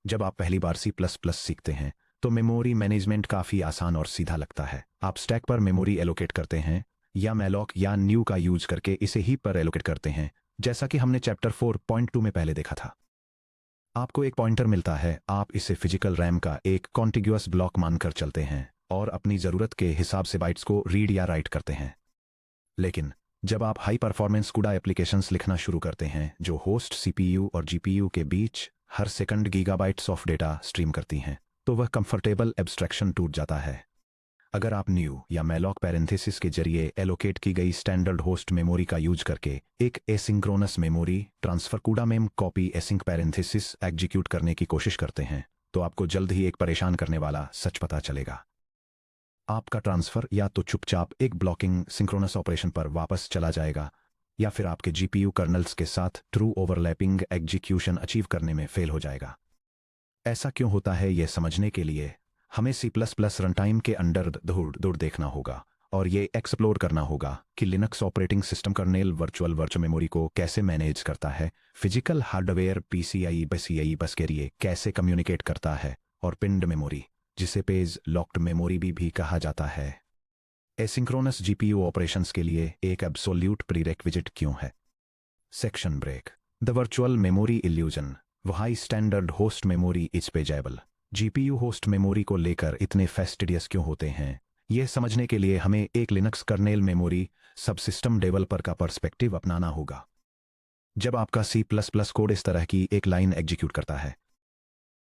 जब आप पहली बार सी प्लस प्लस सीखते हैं तो मेमोरी मैनेजमेंट काफ़ी आसान और सीधा लगता है। आप स्टैक पर मेमोरी एलोकेट करते हैं या मैलॉक या न्यू का यूज करके इसे हीप पर एलोकेट करते हैं, जैसा कि हमने चैप्टर 4.2 में पहले देखा था। आपको एक पॉइंटर मिलता है, आप इसे फिजिकल रैम का एक कॉन्टिग्यूअस ब्लॉक मानकर चलते हैं और अपनी ज़रूरत के हिसाब से बाइट्स को रीड या राइट करते हैं। लेकिन जब आप हाई परफॉर्मेंस CUDA एप्लीकेशंस लिखना शुरू करते हैं जो होस्ट CPU और GPU के बीच हर second gigabytes of data stream करती हैं, तो वह कंफर्टेबल एब्स्ट्रैक्शन टूट जाता है। अगर आप न्यू या मैलॉक पैरेंथेसिस के जरिए एलोकेट की गई स्टैंडर्ड होस्ट मेमोरी का यूज करके एक asynchronous memory transfer CUDA mem copy async parenthesis execute करने की कोशिश करते हैं, तो आपको जल्द ही एक परेशान करने वाला सच पता चलेगा। आपका ट्रांसफर या तो चुपचाप एक ब्लॉकिंग सिंक्रोनस ऑपरेशन पर वापस चला जाएगा या फिर आपके GPU कर्नल्स के साथ ट्रू ओवरलैपिंग एग्जीक्यूशन अचीव करने में फेल हो जाएगा। ऐसा क्यों होता है, यह समझने के लिए हमें C++ रनटाइम के अंदर दूर देखना होगा और ये एक्सप्लोर करना होगा कि Linux operating system kernel virtual memory को कैसे मैनेज करता है, फिजिकल हार्डवेयर PCI बस के लिए कैसे कम्युनिकेट करता है, और पिन्ड मेमोरी, जिसे पेज लॉक्ड मेमोरी भी कहा जाता है, एसिंक्रोनस GPU ऑपरेशंस के लिए एक एब्सोल्यूट प्रीरेक्विजिट क्यों है। Section break. The virtual memory illusion, why standard host memory is pageable. GPU host memory को लेकर इतने फेस्टिडियस क्यों होते हैं, यह समझने के लिए हमें एक Linux kernel memory subsystem developer का पर्सपेक्टिव अपनाना होगा। जब आपका C++ कोड इस तरह की एक लाइन एग्जीक्यूट करता है,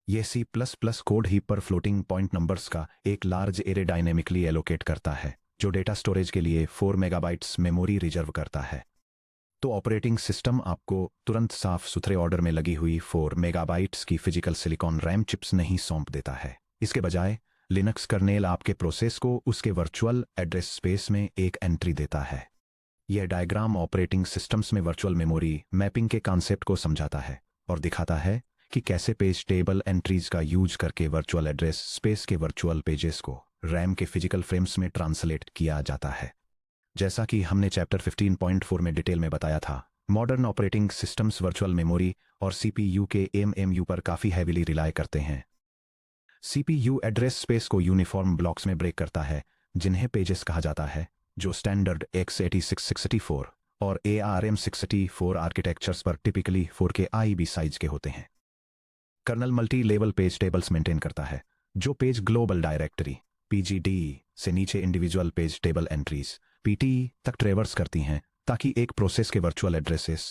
यह C++ कोड हीप पर फ्लोटिंग पॉइंट नंबर्स का एक लार्ज एरे डायनेमिकली एलोकेट करता है जो डेटा स्टोरेज के लिए 4 मेगाबाइट्स मेमोरी रिजर्व करता है। तो ऑपरेटिंग सिस्टम आपको तुरंत साफ सुथरे ऑर्डर में लगी हुई 4 मेगाबाइट्स की फिजिकल सिलिकॉन रैम चिप्स नहीं सौंप देता है। इसके बजाय लिनक्स कर्नेल आपके प्रोसेस को उसके वर्चुअल एड्रेस स्पेस में एक एंट्री देता है। यह डायग्राम ऑपरेटिंग सिस्टम्स में वर्चुअल मेमोरी मैपिंग के कॉन्सेप्ट को समझाता है और दिखाता है कि कैसे पेज टेबल एंट्रीज का यूज करके वर्चुअल एड्रेस स्पेस के वर्चुअल पेजेस को रैम के फिजिकल फ्रेम्स में ट्रांसलेट किया जाता है। जैसा कि हमने चैप्टर 15.4 में डिटेल में बताया था, modern operating systems virtual memory और CPU के MMU पर काफ़ी हैविली रिलाय करते हैं। CPU एड्रेस स्पेस को यूनिफॉर्म ब्लॉक्स में ब्रेक करता है जिन्हें पेजेस कहा जाता है, जो स्टैंडर्ड x86-64 और ARM64 आर्किटेक्चर्स पर टिपिकली 4K IB साइज के होते हैं। Kernel multi level page tables maintain करता है जो पेज ग्लोबल डायरेक्टरी PGD से नीचे individual page table entries PT तक ट्रेवर्स करती हैं, ताकि एक प्रोसेस के वर्चुअल एड्रेसेस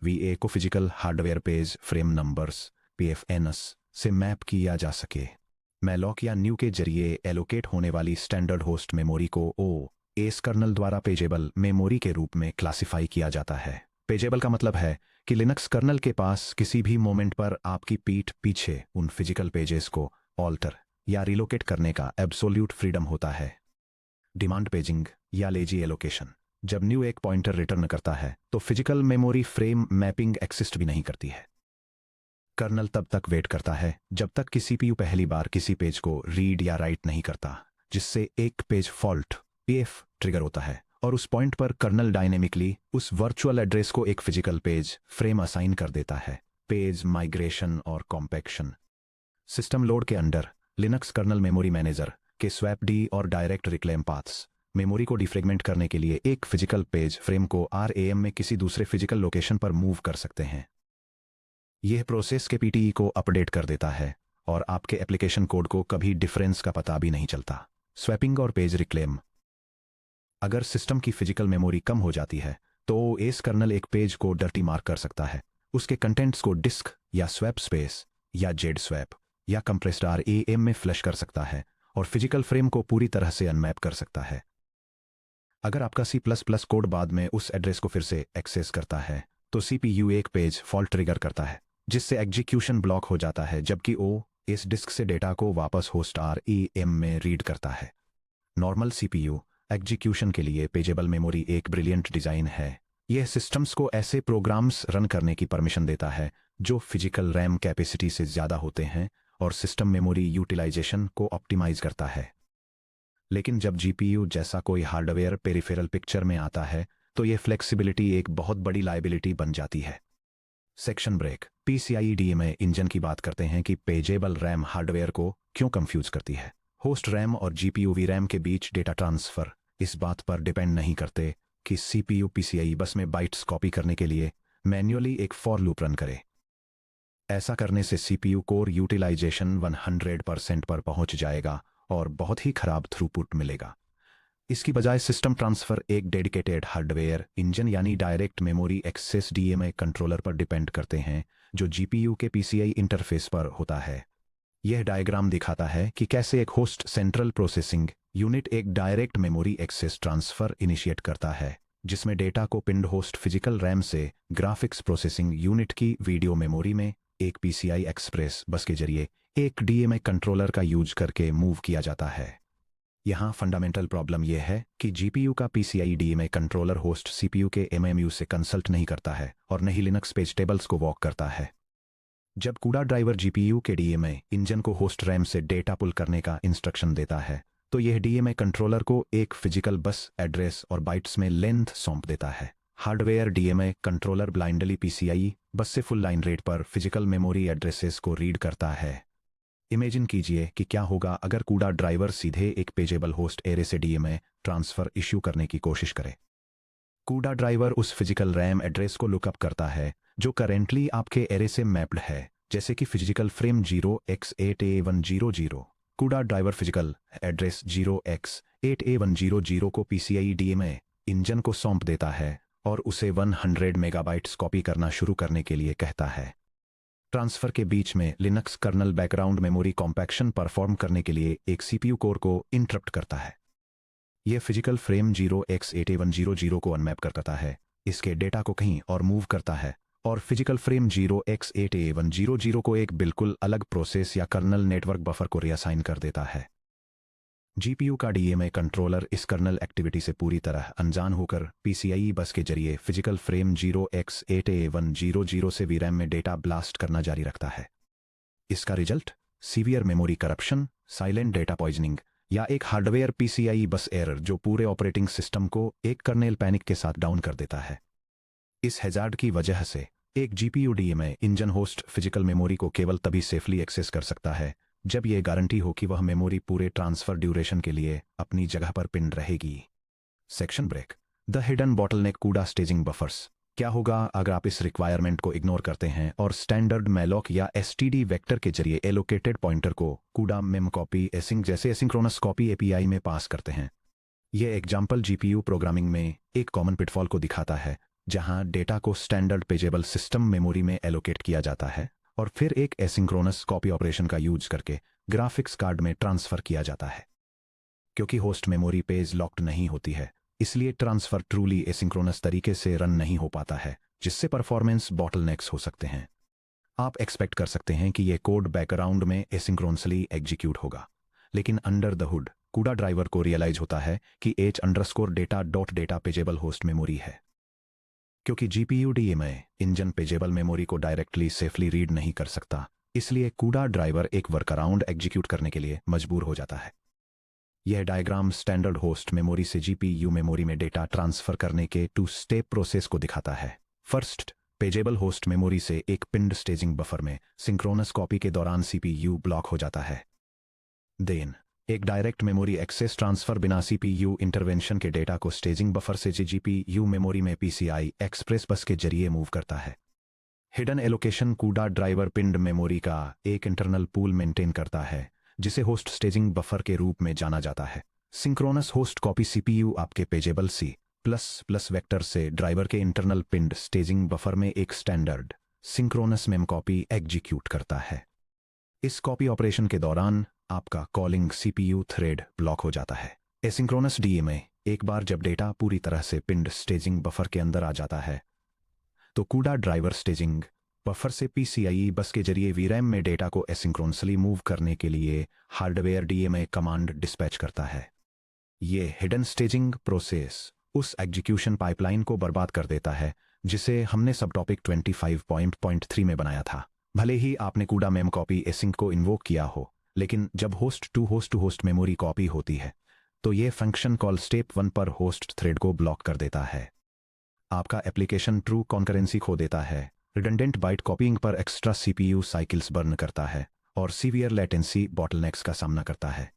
VA को physical hardware page frame numbers PFNs से मैप किया जा सके। मैलॉक या न्यू के जरिए एलोकेट होने वाली स्टैंडर्ड होस्ट मेमोरी को OS कर्नल द्वारा पेजेबल मेमोरी के रूप में क्लासिफाई किया जाता है। पेजेबल का मतलब है कि लिनक्स कर्नल के पास किसी भी मोमेंट पर आपकी पीठ पीछे उन फिजिकल पेजेस को ऑल्टर या रिलोकेट करने का एब्सोल्यूट फ्रीडम होता है। डिमांड पेजिंग या लेजी एलोकेशन, जब न्यू एक पॉइंटर रिटर्न करता है तो physical memory frame mapping exist भी नहीं करती है। कर्नल तब तक वेट करता है जब तक कि CPU पहली बार किसी पेज को रीड या राइट नहीं करता, जिससे एक पेज फॉल्ट PF ट्रिगर होता है, और उस पॉइंट पर कर्नल डायनेमिकली उस वर्चुअल एड्रेस को एक फिजिकल पेज फ्रेम असाइन कर देता है। पेज माइग्रेशन और कॉम्पैक्शन। सिस्टम लोड के under Linux kernel memory manager के स्वैप डी और डायरेक्ट रिक्लेम पाथ्स मेमोरी को डिफ्रेगमेंट करने के लिए एक फिजिकल पेज फ्रेम को RAM में किसी दूसरे फिजिकल लोकेशन पर मूव कर सकते हैं। यह प्रोसेस के PTE को अपडेट कर देता है और आपके एप्लीकेशन कोड को कभी डिफरेंस का पता भी नहीं चलता। स्वैपिंग और पेज रिक्लेम। अगर सिस्टम की फिजिकल मेमोरी कम हो जाती है तो OS कर्नल एक पेज को डर्टी मार्क कर सकता है, उसके कंटेंट्स को डिस्क या स्वैप स्पेस या जेड स्वैप या कंप्रेस्ड RAM में फ्लश कर सकता है और फिजिकल फ्रेम को पूरी तरह से अनमैप कर सकता है। अगर आपका C++ कोड बाद में उस एड्रेस को फिर से एक्सेस करता है तो CPU एक पेज फॉल्ट ट्रिगर करता है, जिससे एग्जीक्यूशन ब्लॉक हो जाता है, जबकि OS डिस्क से डेटा को वापस होस्ट RAM में रीड करता है। नॉर्मल CPU एग्जीक्यूशन के लिए पेजेबल मेमोरी एक ब्रिलियंट डिज़ाइन है। यह सिस्टम्स को ऐसे प्रोग्राम्स रन करने की परमिशन देता है जो फिजिकल रैम कैपेसिटी से ज़्यादा होते हैं और सिस्टम मेमोरी यूटिलाइजेशन को ऑप्टिमाइज करता है। लेकिन जब GPU जैसा कोई हार्डवेयर पेरिफेरल पिक्चर में आता है तो यह फ्लेक्सिबिलिटी एक बहुत बड़ी लायबिलिटी बन जाती है। Section break. PCIe DMA engine की बात करते हैं कि पेजेबल रैम हार्डवेयर को क्यों कंफ्यूज करती है। होस्ट रैम और GPU VRAM के बीच डेटा ट्रांसफर इस बात पर डिपेंड नहीं करते कि CPU PCIe बस में बाइट्स कॉपी करने के लिए मैन्युअली एक फॉर लूप रन करे। ऐसा करने से CPU कोर यूटिलाइजेशन 100% पर पहुंच जाएगा और बहुत ही खराब थ्रूपुट मिलेगा। इसकी बजाय सिस्टम ट्रांसफर एक डेडिकेटेड हार्डवेयर इंजन यानी direct memory access DMA controller पर डिपेंड करते हैं जो GPU के PCI इंटरफेस पर होता है। यह डायग्राम दिखाता है कि कैसे एक होस्ट सेंट्रल प्रोसेसिंग यूनिट एक direct memory access transfer initiate करता है जिसमें डेटा को पिंड होस्ट फिजिकल रैम से ग्राफिक्स प्रोसेसिंग यूनिट की वीडियो मेमोरी में एक PCI एक्सप्रेस बस के जरिए एक DMA कंट्रोलर का यूज करके मूव किया जाता है। यहाँ फंडामेंटल प्रॉब्लम यह है कि GPU का PCI DMA controller host CPU के MMU से कंसल्ट नहीं करता है और नहीं लिनक्स पेज टेबल्स को वॉक करता है। जब कूडा ड्राइवर GPU के DMA इंजन को होस्ट रैम से डेटा पुल करने का इंस्ट्रक्शन देता है तो यह DMA कंट्रोलर को एक फिजिकल बस एड्रेस और बाइट्स में लेंथ सौंप देता है। Hardware DMA controller blindly PCI बस से फुल लाइन रेट पर फिजिकल मेमोरी एड्रेसेस को रीड करता है। इमेजिन कीजिए कि क्या होगा अगर कूडा ड्राइवर सीधे एक पेजेबल होस्ट एरे से DMA ट्रांसफर इश्यू करने की कोशिश करे। कूडा ड्राइवर उस फिजिकल रैम एड्रेस को लुकअप करता है जो करेंटली आपके एरे से मैप्ड है, जैसे कि फिजिकल फ्रेम 0x8A100। कूडा ड्राइवर फिजिकल एड्रेस 0x8A100 को PCI DMA इंजन को सौंप देता है और उसे 100 मेगाबाइट्स कॉपी करना शुरू करने के लिए कहता है। ट्रांसफर के बीच में Linux kernel background memory compaction perform करने के लिए एक CPU कोर को इंटरप्ट करता है। यह फिजिकल फ्रेम 0x8A100 को अनमैप करता है, इसके डेटा को कहीं और मूव करता है और फिजिकल फ्रेम 0x8A100 को एक बिल्कुल अलग प्रोसेस या कर्नल नेटवर्क बफर को रीअसाइन कर देता है। GPU का DMA कंट्रोलर इस कर्नल एक्टिविटी से पूरी तरह अनजान होकर PCIe बस के जरिए फिजिकल फ्रेम 0x8A100 से VRAM में डेटा ब्लास्ट करना जारी रखता है। इसका result severe memory corruption, silent data poisoning या एक हार्डवेयर PCIe बस एरर जो पूरे ऑपरेटिंग सिस्टम को एक कर्नेल पैनिक के साथ डाउन कर देता है। इस हैजार्ड की वजह से एक GPU DMA engine host physical memory को केवल तभी सेफली एक्सेस कर सकता है जब यह गारंटी हो कि वह मेमोरी पूरे ट्रांसफर ड्यूरेशन के लिए अपनी जगह पर पिन रहेगी। Section break. The hidden bottleneck CUDA staging buffers. क्या होगा अगर आप इस रिक्वायरमेंट को इग्नोर करते हैं और स्टैंडर्ड मैलॉक या STD वेक्टर के जरिए एलोकेटेड पॉइंटर को कूडा मेम कॉपी एसिंग जैसे एसिंक्रोनस कॉपी API में पास करते हैं। यह एग्जाम्पल GPU प्रोग्रामिंग में एक कॉमन पिटफॉल को दिखाता है जहां डेटा को स्टैंडर्ड पेजेबल सिस्टम मेमोरी में एलोकेट किया जाता है और फिर एक एसिंक्रोनस कॉपी ऑपरेशन का यूज करके ग्राफिक्स कार्ड में ट्रांसफर किया जाता है। क्योंकि होस्ट मेमोरी पेज लॉक्ड नहीं होती है, इसलिए ट्रांसफर ट्रूली एसिंक्रोनस तरीके से रन नहीं हो पाता है, जिससे परफॉर्मेंस बॉटलनेक्स हो सकते हैं। आप एक्सपेक्ट कर सकते हैं कि यह कोड बैकग्राउंड में एसिंक्रोनसली एग्जीक्यूट होगा, लेकिन अंडर द हुड कूडा ड्राइवर को रियलाइज होता है कि h_data पेजेबल होस्ट मेमोरी है। क्योंकि GPU DMA इंजन पेजेबल मेमोरी को डायरेक्टली सेफली रीड नहीं कर सकता, इसलिए कूडा ड्राइवर एक वर्कअराउंड एग्जीक्यूट करने के लिए मजबूर हो जाता है। यह डायग्राम स्टैंडर्ड होस्ट मेमोरी से GPU मेमोरी में डेटा ट्रांसफर करने के 2-स्टेप प्रोसेस को दिखाता है। फर्स्ट, पेजेबल होस्ट मेमोरी से एक पिंड स्टेजिंग बफर में सिंक्रोनस कॉपी के दौरान CPU ब्लॉक हो जाता है। देन एक डायरेक्ट मेमोरी एक्सेस ट्रांसफर बिना CPU इंटरवेंशन के डेटा को स्टेजिंग बफर से GPU मेमोरी में PCI एक्सप्रेस बस के जरिए मूव करता है। हिडन एलोकेशन कूडा ड्राइवर पिंड मेमोरी का एक इंटरनल पूल मेंटेन करता है जिसे होस्ट स्टेजिंग बफर के रूप में जाना जाता है। सिंक्रोनस होस्ट कॉपी CPU आपके पेजेबल C++ वेक्टर से ड्राइवर के इंटरनल पिंड स्टेजिंग बफर में एक standard synchronous ma'am copy execute करता है। इस कॉपी ऑपरेशन के दौरान आपका कॉलिंग CPU थ्रेड ब्लॉक हो जाता है। एसिंक्रोनस DMA एक बार जब डेटा पूरी तरह से पिंड स्टेजिंग बफर के अंदर आ जाता है तो कूडा ड्राइवर स्टेजिंग बफर से PCIe बस के जरिए VRAM में डेटा को एसिंक्रोनसली मूव करने के लिए हार्डवेयर DMA कमांड डिस्पैच करता है। ये हिडन स्टेजिंग प्रोसेस उस एग्जीक्यूशन पाइपलाइन को बर्बाद कर देता है जिसे हमने सब टॉपिक 25.3 में बनाया था। भले ही आपने कूडा मेम कॉपी एसिंक को इन्वोक किया हो, लेकिन जब host to host memory copy होती है तो ये फंक्शन कॉल स्टेप 1 पर होस्ट थ्रेड को ब्लॉक कर देता है। आपका एप्लीकेशन ट्रू कॉन्करेंसी खो देता है रिडंडेंट बाइट कॉपीइंग पर एक्स्ट्रा सीपीयू साइकिल्स बर्न करता है और सीवियर लेटेंसी बॉटलनेक्स का सामना करता है।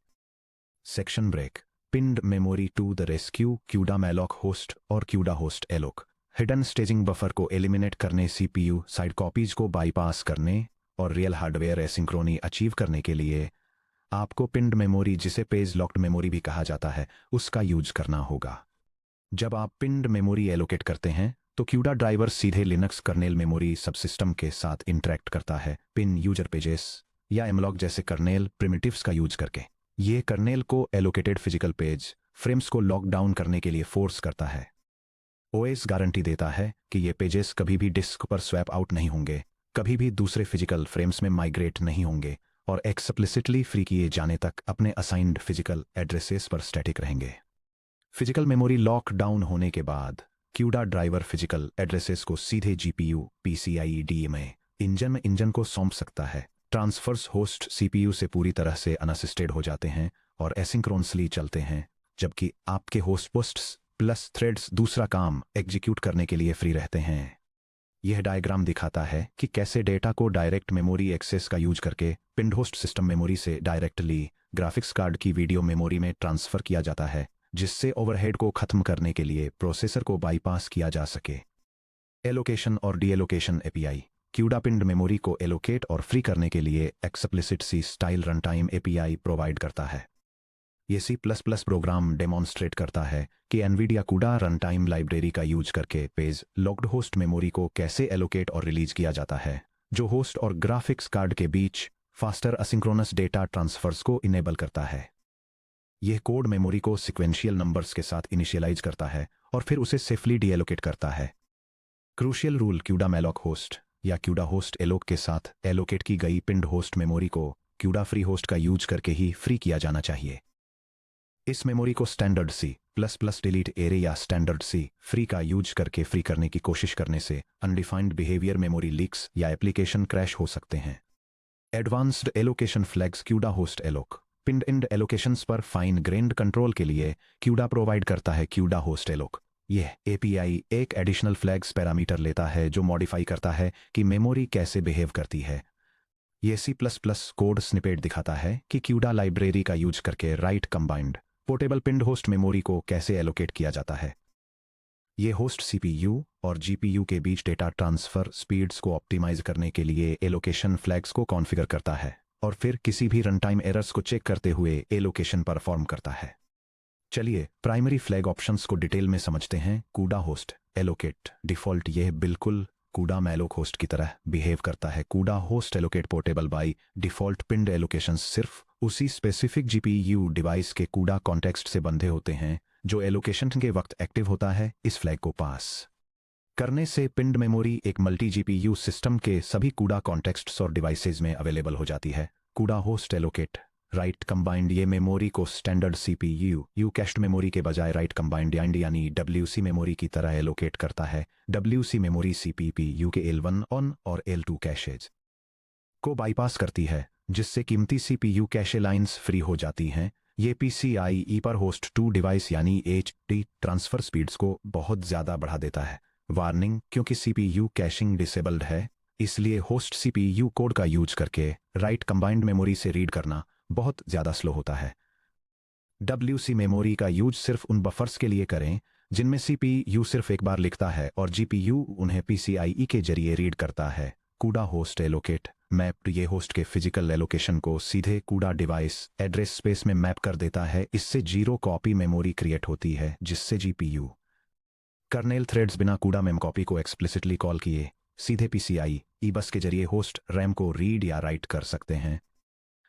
Section break. Pinned memory to the rescue, CUDA malloc host और CUDA host alloc. Hidden staging buffer को एलिमिनेट करने, सीपीयू साइड कॉपीज को बाईपास करने और रियल हार्डवेयर एसिंक्रोनी अचीव करने के लिए आपको पिंड मेमोरी, जिसे पेज लॉक्ड मेमोरी भी कहा जाता है, उसका यूज करना होगा। जब आप पिंड मेमोरी एलोकेट करते हैं तो क्यूडा ड्राइवर सीधे लिनक्स कर्नेल मेमोरी सबसिस्टम के साथ इंटरेक्ट करता है, पिन यूजर पेजेस या एमलॉक जैसे कर्नेल प्रिमिटिव्स का यूज करके। ये कर्नेल को एलोकेटेड फिजिकल पेज फ्रेम्स को लॉक डाउन करने के लिए फोर्स करता है। ओएस गारंटी देता है कि ये पेजेस कभी भी डिस्क पर स्वैप आउट नहीं होंगे, कभी भी दूसरे फिजिकल फ्रेम्स में माइग्रेट नहीं होंगे और एक्सप्लिसिटली फ्री किए जाने तक अपने असाइंड फिजिकल एड्रेसेस पर स्टैटिक रहेंगे। फिजिकल मेमोरी लॉक डाउन होने के बाद क्यूडा ड्राइवर फिजिकल एड्रेसेस को सीधे जीपीयू पीसीआई डीएमए इंजन को सौंप सकता है। ट्रांसफर्स होस्ट सीपीयू से पूरी तरह से अनअसिस्टेड हो जाते हैं और एसिंक्रोनसली चलते हैं, जबकि आपके होस्ट पोस्ट्स प्लस थ्रेड्स दूसरा काम एग्जीक्यूट करने के लिए फ्री रहते हैं। यह डायग्राम दिखाता है कि कैसे डेटा को डायरेक्ट मेमोरी एक्सेस का यूज करके पिंड होस्ट सिस्टम मेमोरी से डायरेक्टली ग्राफिक्स कार्ड की वीडियो मेमोरी में ट्रांसफर किया जाता है, जिससे ओवरहेड को खत्म करने के लिए प्रोसेसर को बाईपास किया जा सके। एलोकेशन और डीएलोकेशन एपीआई। क्यूडा पिंड मेमोरी को एलोकेट और फ्री करने के लिए एक्सप्लिसिट सी स्टाइल रनटाइम एपीआई प्रोवाइड करता है। ये C++ प्रोग्राम डेमोन्स्ट्रेट करता है कि एनवीडिया CUDA रनटाइम लाइब्रेरी का यूज करके पेज लॉक्ड होस्ट मेमोरी को कैसे एलोकेट और रिलीज किया जाता है, जो होस्ट और ग्राफिक्स कार्ड के बीच फास्टर असिंक्रोनस डेटा ट्रांसफर्स को इनेबल करता है। यह कोड मेमोरी को सिक्वेंशियल नंबर्स के साथ इनिशियलाइज करता है और फिर उसे सेफली डीएलोकेट करता है। Crucial rule, CUDA malloc host या क्यूडा होस्ट एलोक के साथ एलोकेट की गई पिंड होस्ट मेमोरी को क्यूडा फ्री होस्ट का यूज करके ही फ्री किया जाना चाहिए। इस मेमोरी को स्टैंडर्ड C++ डिलीट एरे या स्टैंडर्ड C फ्री का यूज करके फ्री करने की कोशिश करने से अनडिफाइंड बिहेवियर, मेमोरी लीक्स या एप्लीकेशन क्रैश हो सकते हैं। Advanced allocation flags. CUDA host alloc पिंड इंड एलोकेशंस पर फाइन ग्रेन्ड कंट्रोल के लिए क्यूडा प्रोवाइड करता है क्यूडा होस्ट एलोक। यह एपीआई एक एडिशनल फ्लैग्स पैरामीटर लेता है जो मॉडिफाई करता है कि मेमोरी कैसे बिहेव करती है। यह C++ कोड स्निपेट दिखाता है कि क्यूडा लाइब्रेरी का यूज करके राइट कंबाइंड पोर्टेबल पिंड होस्ट मेमोरी को कैसे एलोकेट किया जाता है। यह होस्ट सीपीयू और जीपीयू के बीच डेटा ट्रांसफर स्पीड्स को ऑप्टिमाइज करने के लिए एलोकेशन फ्लैग्स को कॉन्फ़िगर करता है और फिर किसी भी रनटाइम एरर्स को चेक करते हुए एलोकेशन परफॉर्म करता है। चलिए प्राइमरी फ्लैग ऑप्शंस को डिटेल में समझते हैं। CUDA होस्ट एलोकेट डिफ़ॉल्ट यह बिल्कुल CUDA मैलोक होस्ट की तरह बिहेव करता है। CUDA host allocate portable by default पिंड एलोकेशंस सिर्फ उसी स्पेसिफिक जीपीयू डिवाइस के CUDA कॉन्टेक्स्ट से बंधे होते हैं जो एलोकेशन के वक्त एक्टिव होता है। इस फ्लैग को पास करने से पिंड मेमोरी एक मल्टी जीपीयू सिस्टम के सभी CUDA कॉन्टेक्स्ट्स और डिवाइसेज में अवेलेबल हो जाती है। CUDA host allocate right combined ये मेमोरी को स्टैंडर्ड CPU कैश्ड मेमोरी के बजाय राइट कंबाइंड यानी WC मेमोरी की तरह एलोकेट करता है। WC मेमोरी CPU के L1 ऑन और L2 कैशेज को बाईपास करती है, जिससे कीमती CPU कैशे लाइंस फ्री हो जाती हैं। ये PCIe पर होस्ट 2 डिवाइस यानी HT ट्रांसफर स्पीड्स को बहुत ज़्यादा बढ़ा देता है। वार्निंग, क्योंकि CPU कैशिंग डिसेबल्ड है, इसलिए होस्ट CPU कोड का यूज करके राइट कंबाइंड मेमोरी से रीड करना बहुत ज़्यादा स्लो होता है। WC मेमोरी का यूज सिर्फ उन बफर्स के लिए करें जिनमें CPU सिर्फ एक बार लिखता है और GPU उन्हें PCIe के जरिए रीड करता है। CUDA होस्ट एलोकेट मैप ये होस्ट के फिजिकल एलोकेशन को सीधे CUDA डिवाइस एड्रेस स्पेस में मैप कर देता है। इससे 0 कॉपी मेमोरी क्रिएट होती है, जिससे GPU कर्नेल थ्रेड्स बिना CUDA मेम कॉपी को एक्सप्लिसिटली कॉल किए सीधे PCIe बस के जरिए होस्ट रैम को रीड या राइट कर सकते हैं।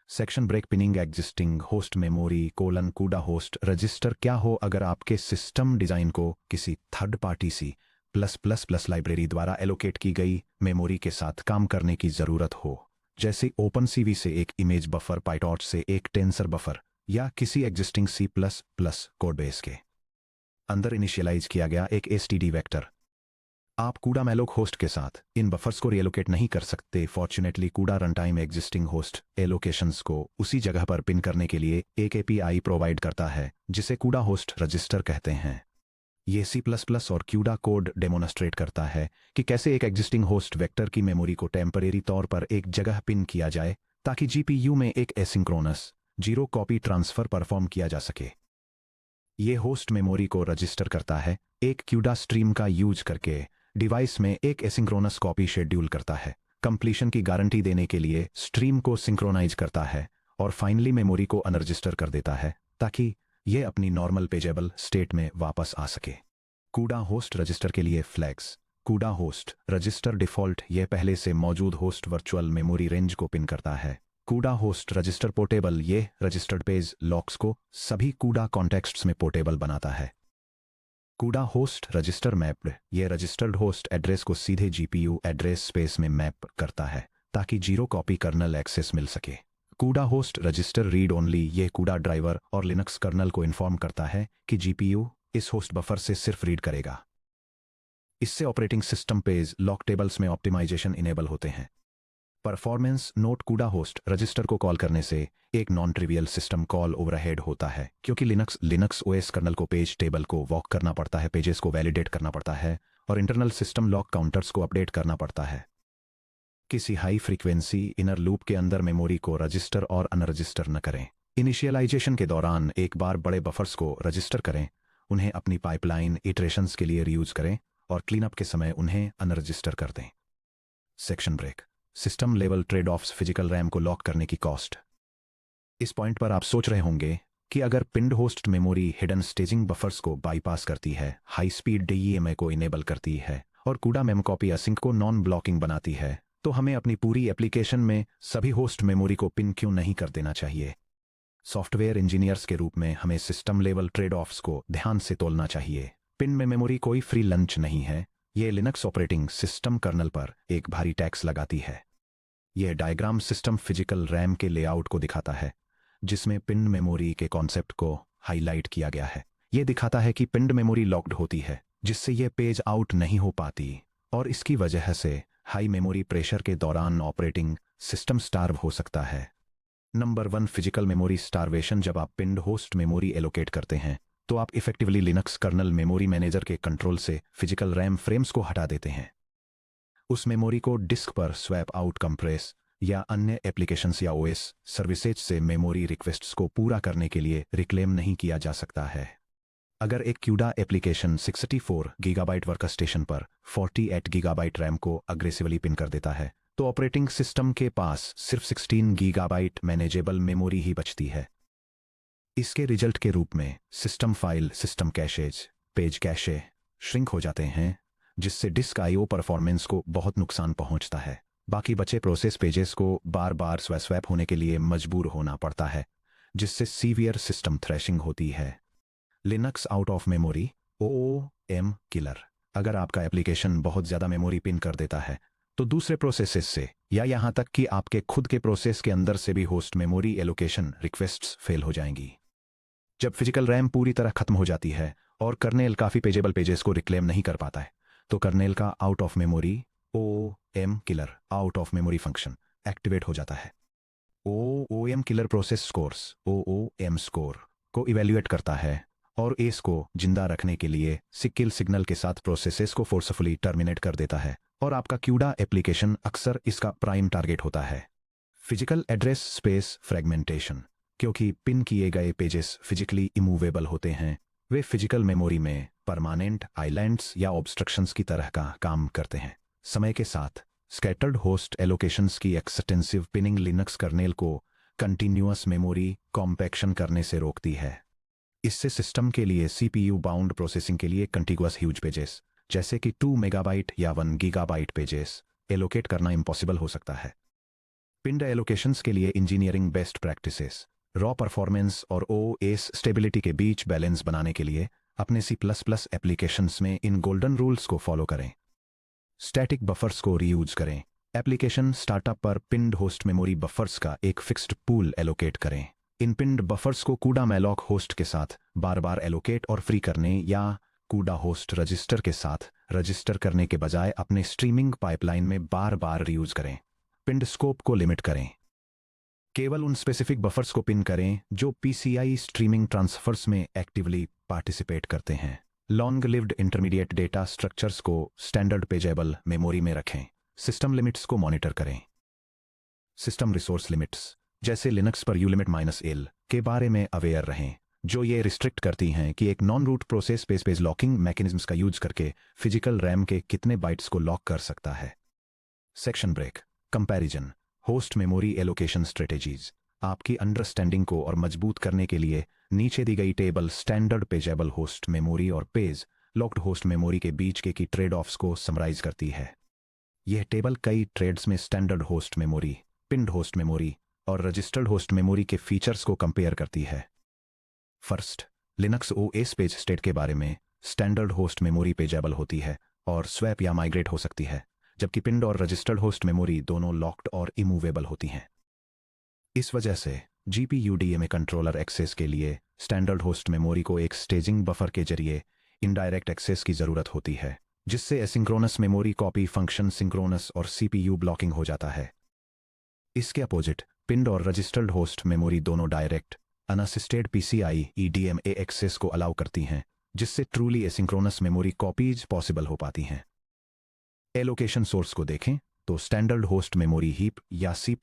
Section break. Pinning existing host memory CUDA host register क्या हो अगर आपके सिस्टम डिज़ाइन को किसी थर्ड पार्टी C++ लाइब्रेरी द्वारा एलोकेट की गई मेमोरी के साथ काम करने की ज़रूरत हो, जैसे OpenCV से एक इमेज बफर, PyTorch से एक टेंसर बफर या किसी एग्जिस्टिंग C++ कोडबेस के अंदर इनिशियलाइज किया गया एक std वेक्टर। आप CUDA मैलोक होस्ट के साथ इन बफर्स को रीएलोकेट नहीं कर सकते। Fortunately CUDA runtime existing host allocations को उसी जगह पर पिन करने के लिए एक API प्रोवाइड करता है जिसे CUDA होस्ट रजिस्टर कहते हैं। ये C++ और CUDA कोड डेमोन्स्ट्रेट करता है कि कैसे एक एग्जिस्टिंग होस्ट वेक्टर की मेमोरी को टेम्परेरी तौर पर एक जगह पिन किया जाए ताकि GPU में एक asynchronous zero copy transfer perform किया जा सके। ये होस्ट मेमोरी को रजिस्टर करता है, एक CUDA स्ट्रीम का यूज करके डिवाइस में एक एसिंक्रोनस कॉपी शेड्यूल करता है, कंप्लीशन की गारंटी देने के लिए स्ट्रीम को सिंक्रोनाइज करता है और फाइनली मेमोरी को अनरजिस्टर कर देता है ताकि यह अपनी नॉर्मल पेजेबल स्टेट में वापस आ सके। CUDA होस्ट रजिस्टर के लिए flags. CUDA host register default यह पहले से मौजूद होस्ट वर्चुअल मेमोरी रेंज को पिन करता है। CUDA होस्ट रजिस्टर पोर्टेबल ये रजिस्टर्ड पेज लॉक्स को सभी CUDA कॉन्टेक्स्ट्स में पोर्टेबल बनाता है। CUDA होस्ट रजिस्टर मैप्ड ये रजिस्टर्ड होस्ट एड्रेस को सीधे GPU एड्रेस स्पेस में मैप करता है ताकि जीरो कॉपी कर्नल एक्सेस मिल सके। CUDA host register read only ये CUDA ड्राइवर और लिनक्स कर्नल को इन्फॉर्म करता है कि GPU इस होस्ट बफर से सिर्फ रीड करेगा। इससे operating system page lock tables में ऑप्टिमाइजेशन इनेबल होते हैं। Performance note CUDA host register को कॉल करने से एक non trivial system call overhead होता है क्योंकि लिनक्स OS कर्नल को पेज टेबल को वॉक करना पड़ता है, पेजेस को वैलिडेट करना पड़ता है और इंटरनल सिस्टम लॉक काउंटर्स को अपडेट करना पड़ता है। किसी हाई फ्रीक्वेंसी इनर लूप के अंदर मेमोरी को रजिस्टर और अनरजिस्टर न करें। इनिशियलाइजेशन के दौरान एक बार बड़े बफर्स को रजिस्टर करें, उन्हें अपनी पाइपलाइन इटरेशंस के लिए रीयूज करें और क्लीनअप के समय उन्हें अनरजिस्टर कर दें। Section break. System level trade offs physical RAM को लॉक करने की कॉस्ट। इस पॉइंट पर आप सोच रहे होंगे कि अगर पिंड host memory hidden staging buffers को बाईपास करती है, हाई स्पीड DEMA को इनेबल करती है और CUDA मेमकॉपी असिंक को नॉन ब्लॉकिंग बनाती है, तो हमें अपनी पूरी एप्लीकेशन में सभी होस्ट मेमोरी को पिन क्यों नहीं कर देना चाहिए। सॉफ्टवेयर इंजीनियर्स के रूप में हमें सिस्टम लेवल ट्रेड ऑफ्स को ध्यान से तोलना चाहिए। पिन में मेमोरी कोई फ्री लंच नहीं है, यह लिनक्स ऑपरेटिंग सिस्टम कर्नल पर एक भारी टैक्स लगाती है। यह डायग्राम सिस्टम फिजिकल रैम के लेआउट को दिखाता है जिसमें पिन मेमोरी के कॉन्सेप्ट को हाईलाइट किया गया है। यह दिखाता है कि पिंड मेमोरी लॉक्ड होती है जिससे यह पेज आउट नहीं हो पाती और इसकी वजह से हाई मेमोरी प्रेशर के दौरान ऑपरेटिंग सिस्टम स्टार्व हो सकता है। Number 1 physical memory starvation. जब आप पिंड होस्ट मेमोरी एलोकेट करते हैं तो आप effectively Linux kernel memory manager के कंट्रोल से फिजिकल रैम फ्रेम्स को हटा देते हैं। उस मेमोरी को डिस्क पर स्वैप आउट, कंप्रेस या अन्य एप्लीकेशंस या OS सर्विसेज से मेमोरी रिक्वेस्ट्स को पूरा करने के लिए रिक्लेम नहीं किया जा सकता है। अगर एक CUDA एप्लीकेशन 64 गीगाबाइट वर्कस्टेशन पर 48 गीगाबाइट रैम को अग्रेसिवली पिन कर देता है तो ऑपरेटिंग सिस्टम के पास सिर्फ 16 गीगाबाइट मैनेजेबल मेमोरी ही बचती है। इसके रिजल्ट के रूप में system file, system caches, page cache shrink हो जाते हैं जिससे डिस्क IO परफॉर्मेंस को बहुत नुकसान पहुंचता है। बाकी बचे प्रोसेस पेजेस को बार बार स्वैप होने के लिए मजबूर होना पड़ता है जिससे सीवियर सिस्टम थ्रैशिंग होती है। Linux out of memory OOM killer. अगर आपका एप्लीकेशन बहुत ज़्यादा मेमोरी पिन कर देता है तो दूसरे प्रोसेसेस से या यहाँ तक कि आपके खुद के प्रोसेस के अंदर से भी host memory allocation requests fail हो जाएंगी। जब फिजिकल रैम पूरी तरह खत्म हो जाती है और कर्नेल काफ़ी पेजेबल पेजेस को रिक्लेम नहीं कर पाता है तो कर्नेल का out of memory OOM killer out of memory function activate हो जाता है। OOM killer process scores OOM score को इवेल्युएट करता है और एस को जिंदा रखने के लिए किल सिग्नल के साथ प्रोसेसेस को फोर्सफुली टर्मिनेट कर देता है और आपका CUDA एप्लीकेशन अक्सर इसका प्राइम टारगेट होता है। Physical address space fragmentation. क्योंकि पिन किए गए पेजेस फिजिकली इमूवेबल होते हैं, वे फिजिकल मेमोरी में परमानेंट आइलैंड्स या ऑब्स्ट्रक्शंस की तरह का काम करते हैं। समय के साथ स्कैटर्ड होस्ट एलोकेशंस की एक्सटेंसिव पिनिंग लिनक्स कर्नेल को कंटिन्यूअस मेमोरी कॉम्पैक्शन करने से रोकती है। इससे सिस्टम के लिए CPU बाउंड प्रोसेसिंग के लिए कंटिगुअस ह्यूज पेजेस जैसे कि 2 मेगाबाइट या 1 गीगाबाइट पेजेस एलोकेट करना इम्पॉसिबल हो सकता है। पिंड एलोकेशंस के लिए engineering best practices. Raw performance और OS स्टेबिलिटी के बीच बैलेंस बनाने के लिए अपने C++ एप्लीकेशंस में इन गोल्डन रूल्स को फॉलो करें। स्टैटिक बफर्स को रीयूज करें। एप्लीकेशन स्टार्टअप पर पिंड होस्ट मेमोरी बफर्स का एक फिक्स्ड पूल एलोकेट करें। इन पिंड बफर्स को CUDA malloc होस्ट के साथ बार बार एलोकेट और फ्री करने या CUDA होस्ट रजिस्टर के साथ रजिस्टर करने के बजाय अपने स्ट्रीमिंग पाइपलाइन में बार बार रीयूज करें। पिंड स्कोप को लिमिट करें। केवल उन स्पेसिफिक बफर्स को पिन करें जो PCI स्ट्रीमिंग ट्रांसफर्स में एक्टिवली पार्टिसिपेट करते हैं। Long lived intermediate data structures को स्टैंडर्ड पेजेबल मेमोरी में रखें। सिस्टम लिमिट्स को मॉनिटर करें। सिस्टम रिसोर्स लिमिट्स जैसे लिनक्स पर यू लिमिट -L के बारे में अवेयर रहें, जो ये रिस्ट्रिक्ट करती हैं कि एक non root process page locking mechanisms का यूज करके फिजिकल रैम के कितने बाइट्स को लॉक कर सकता है। Section break. Comparison. Host memory allocation strategies. आपकी अंडरस्टैंडिंग को और मजबूत करने के लिए नीचे दी गई table standard pageable host memory और पेज लॉक्ड होस्ट मेमोरी के बीच के की ट्रेड ऑफ्स को समराइज करती है। यह टेबल कई ट्रेड्स में standard host memory, pinned host memory और रजिस्टर्ड होस्ट मेमोरी के फीचर्स को कंपेयर करती है। First, Linux OS page state के बारे में स्टैंडर्ड होस्ट मेमोरी पेजेबल होती है और स्वैप या माइग्रेट हो सकती है, जबकि पिन्ड और रजिस्टर्ड होस्ट मेमोरी दोनों लॉक्ड और इमूवेबल होती हैं। इस वजह से GPUDMA कंट्रोलर एक्सेस के लिए स्टैंडर्ड होस्ट मेमोरी को एक स्टेजिंग बफर के जरिए इनडायरेक्ट एक्सेस की जरूरत होती है, जिससे asynchronous memory copy function synchronous और CPU ब्लॉकिंग हो जाता है। इसके अपोजिट पिन्ड और रजिस्टर्ड होस्ट मेमोरी दोनों direct unassisted PCI EDMA access को अलाउ करती हैं, जिससे truly asynchronous memory copies possible हो पाती हैं। एलोकेशन सोर्स को देखें तो स्टैंडर्ड होस्ट मेमोरी हीप या C+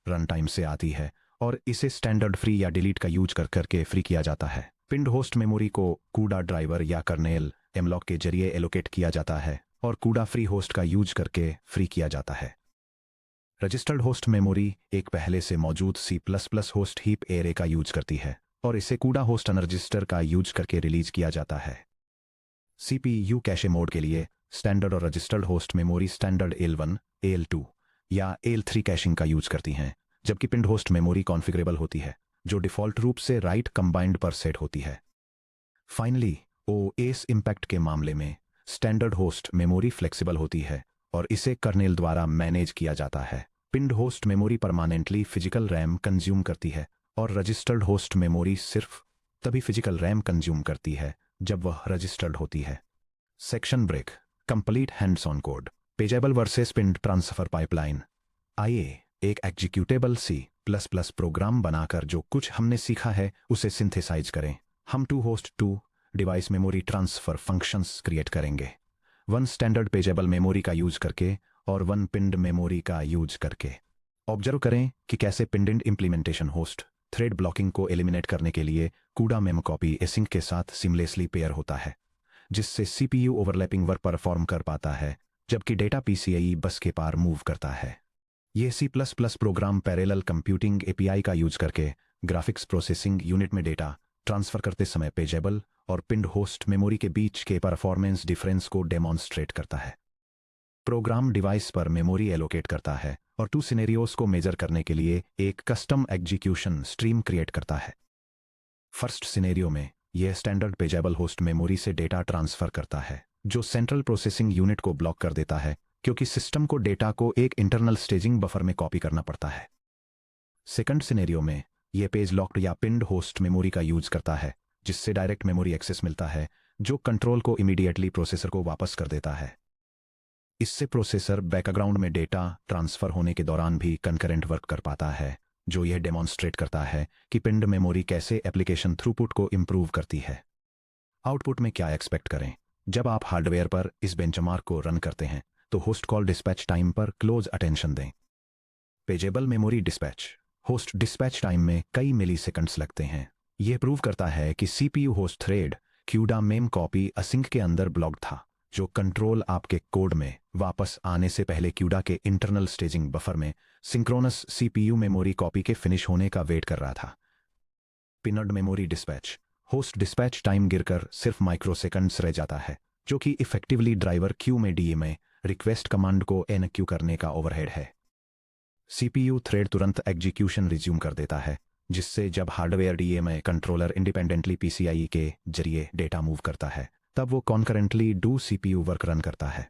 रन टाइम से आती है और इसे स्टैंडर्ड फ्री या डिलीट का यूज करके फ्री किया जाता है। पिन्ड होस्ट मेमोरी को कूडा ड्राइवर या कर्नेल एमलॉक के जरिए एलोकेट किया जाता है और कूडा फ्री होस्ट का यूज करके फ्री किया जाता है। रजिस्टर्ड होस्ट मेमोरी एक पहले से मौजूद C++ होस्ट हीप एरे का यूज करती है और इसे कूडा होस्ट अनरजिस्टर का यूज करके रिलीज किया जाता है। CPU कैशे मोड के लिए स्टैंडर्ड और registered host memory standard L1, L2 या L3 कैशिंग का यूज करती हैं, जबकि पिन्ड होस्ट मेमोरी कॉन्फ़िगरेबल होती है, जो डिफ़ॉल्ट रूप से राइट कंबाइंड पर सेट होती है। फाइनली, OS इम्पैक्ट के मामले में स्टैंडर्ड होस्ट मेमोरी फ्लेक्सिबल होती है और इसे कर्नेल द्वारा मैनेज किया जाता है। Pinned host memory permanently physical RAM consume करती है और रजिस्टर्ड होस्ट मेमोरी सिर्फ तभी फिजिकल रैम कंज्यूम करती है जब वह रजिस्टर्ड होती है। Section break. Complete hands on code. Pageable versus pinned transfer pipeline. आइए एक एग्जीक्यूटेबल C++ प्रोग्राम बनाकर जो कुछ हमने सीखा है उसे सिंथेसाइज करें। हम 2 host 2 device memory transfer functions create करेंगे, 1 स्टैंडर्ड पेजेबल मेमोरी का यूज करके और 1 पिन्ड मेमोरी का यूज करके। ऑब्जर्व करें कि कैसे pinned implementation host thread blocking को एलिमिनेट करने के लिए कूडा मेम कॉपी एसिंक के साथ सिमलेसली पेयर होता है, जिससे CPU ओवरलैपिंग वर्क परफॉर्म कर पाता है जबकि डेटा PCIe बस के पार मूव करता है। यह C++ program parallel computing API का यूज करके ग्राफिक्स प्रोसेसिंग यूनिट में डेटा ट्रांसफर करते समय पेजेबल और पिन्ड होस्ट मेमोरी के बीच के परफॉर्मेंस डिफरेंस को डेमॉन्स्ट्रेट करता है। प्रोग्राम डिवाइस पर मेमोरी एलोकेट करता है और 2 सिनेरियोस को मेजर करने के लिए एक कस्टम एग्जीक्यूशन स्ट्रीम क्रिएट करता है। फर्स्ट सिनेरियो में यह स्टैंडर्ड पेजेबल होस्ट मेमोरी से डेटा ट्रांसफर करता है, जो सेंट्रल प्रोसेसिंग यूनिट को ब्लॉक कर देता है क्योंकि सिस्टम को डेटा को एक इंटरनल स्टेजिंग बफर में कॉपी करना पड़ता है। सेकंड सिनेरियो में यह पेज लॉक्ड या पिन्ड होस्ट मेमोरी का यूज करता है, जिससे डायरेक्ट मेमोरी एक्सेस मिलता है जो कंट्रोल को इमीडिएटली प्रोसेसर को वापस कर देता है। इससे प्रोसेसर बैकग्राउंड में डेटा ट्रांसफर होने के दौरान भी कंकरेंट वर्क कर पाता है, जो यह डेमॉन्स्ट्रेट करता है कि पिन्ड मेमोरी कैसे एप्लीकेशन थ्रूपुट को इंप्रूव करती है। आउटपुट में क्या एक्सपेक्ट करें? जब आप हार्डवेयर पर इस बेंचमार्क को रन करते हैं तो होस्ट कॉल डिस्पैच टाइम पर क्लोज अटेंशन दें। Pageable memory dispatch. Host dispatch time में कई मिलीसेकंड्स लगते हैं। यह प्रूव करता है कि CPU host thread CUDA ma'am copy async के अंदर ब्लॉक्ड था, जो कंट्रोल आपके कोड में वापस आने से पहले क्यूडा के इंटरनल स्टेजिंग बफर में सिंक्रोनस CPU मेमोरी कॉपी के फिनिश होने का वेट कर रहा था। Pinned memory dispatch. Host dispatch time गिरकर सिर्फ माइक्रोसेकंड्स रह जाता है, जो कि इफेक्टिवली ड्राइवर क्यू में DMA रिक्वेस्ट कमांड को एनक्यू करने का ओवरहेड है। CPU थ्रेड तुरंत एग्जीक्यूशन रिज्यूम कर देता है, जिससे जब hardware DMA controller independently PCIe के जरिए डेटा मूव करता है, तब वो concurrently do CPU work run करता है।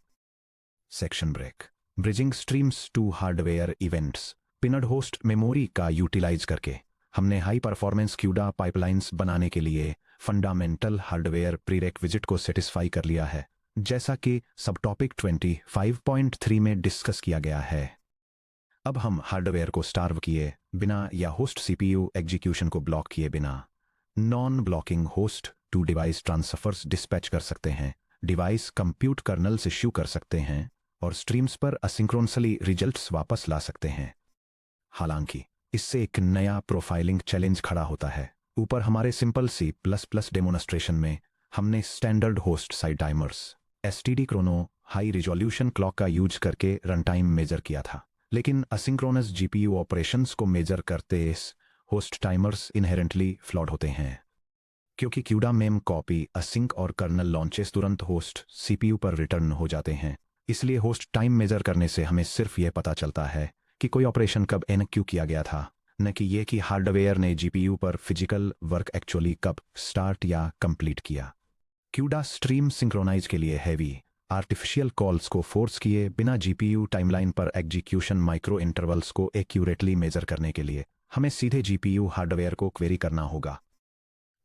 Section break. Bridging streams to hardware events. Pinned host memory का यूटिलाइज करके हमने हाई परफॉर्मेंस क्यूडा पाइपलाइंस बनाने के लिए फंडामेंटल हार्डवेयर प्रीरेक्विजिट को सेटिस्फाई कर लिया है, जैसा कि सब टॉपिक 25.3 में डिस्कस किया गया है। अब हम हार्डवेयर को स्टार्व किए बिना या होस्ट CPU एग्जीक्यूशन को ब्लॉक किए बिना non blocking host to device transfers dispatch कर सकते हैं, डिवाइस कंप्यूट कर्नल से इश्यू कर सकते हैं और स्ट्रीम्स पर असिंक्रोनसली रिजल्ट्स वापस ला सकते हैं। हालांकि इससे एक नया प्रोफाइलिंग चैलेंज खड़ा होता है। ऊपर हमारे सिंपल C++ डेमोन्स्ट्रेशन में हमने standard host side timers STD Chrono high resolution clock का यूज करके रन टाइम मेजर किया था, लेकिन असिंक्रोनस GPU ऑपरेशंस को मेजर करते इस होस्ट टाइमर्स इनहेरेंटली फ्लॉड होते हैं, क्योंकि क्यूडा मेम कॉपी असिंक और कर्नल लॉन्चेस तुरंत होस्ट CPU पर रिटर्न हो जाते हैं। इसलिए होस्ट टाइम मेजर करने से हमें सिर्फ यह पता चलता है कि कोई ऑपरेशन कब एनक्यू किया गया था, न कि ये कि हार्डवेयर ने GPU पर फिजिकल वर्क एक्चुअली कब स्टार्ट या कंप्लीट किया। क्यूडा स्ट्रीम सिंक्रोनाइज के लिए हैवी आर्टिफिशियल कॉल्स को फोर्स किए बिना GPU टाइमलाइन पर एग्जीक्यूशन माइक्रो इंटरवल्स को एक्यूरेटली मेजर करने के लिए हमें सीधे GPU हार्डवेयर को क्वेरी करना होगा।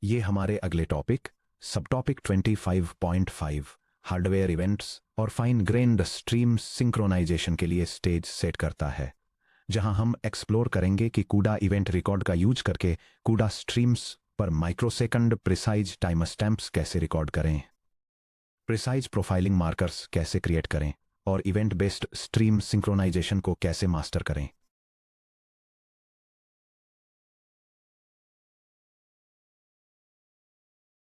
ये हमारे अगले टॉपिक सब टॉपिक 25.5 हार्डवेयर इवेंट्स और फाइन ग्रेन्ड स्ट्रीम सिंक्रोनाइजेशन के लिए स्टेज सेट करता है, जहां हम एक्सप्लोर करेंगे कि कूडा इवेंट रिकॉर्ड का यूज करके कूडा स्ट्रीम्स पर माइक्रोसेकंड प्रिसाइज टाइम स्टैम्प्स कैसे रिकॉर्ड करें, प्रिसाइज प्रोफाइलिंग मार्कर्स कैसे क्रिएट करें और इवेंट बेस्ड स्ट्रीम सिंक्रोनाइजेशन को कैसे मास्टर करें।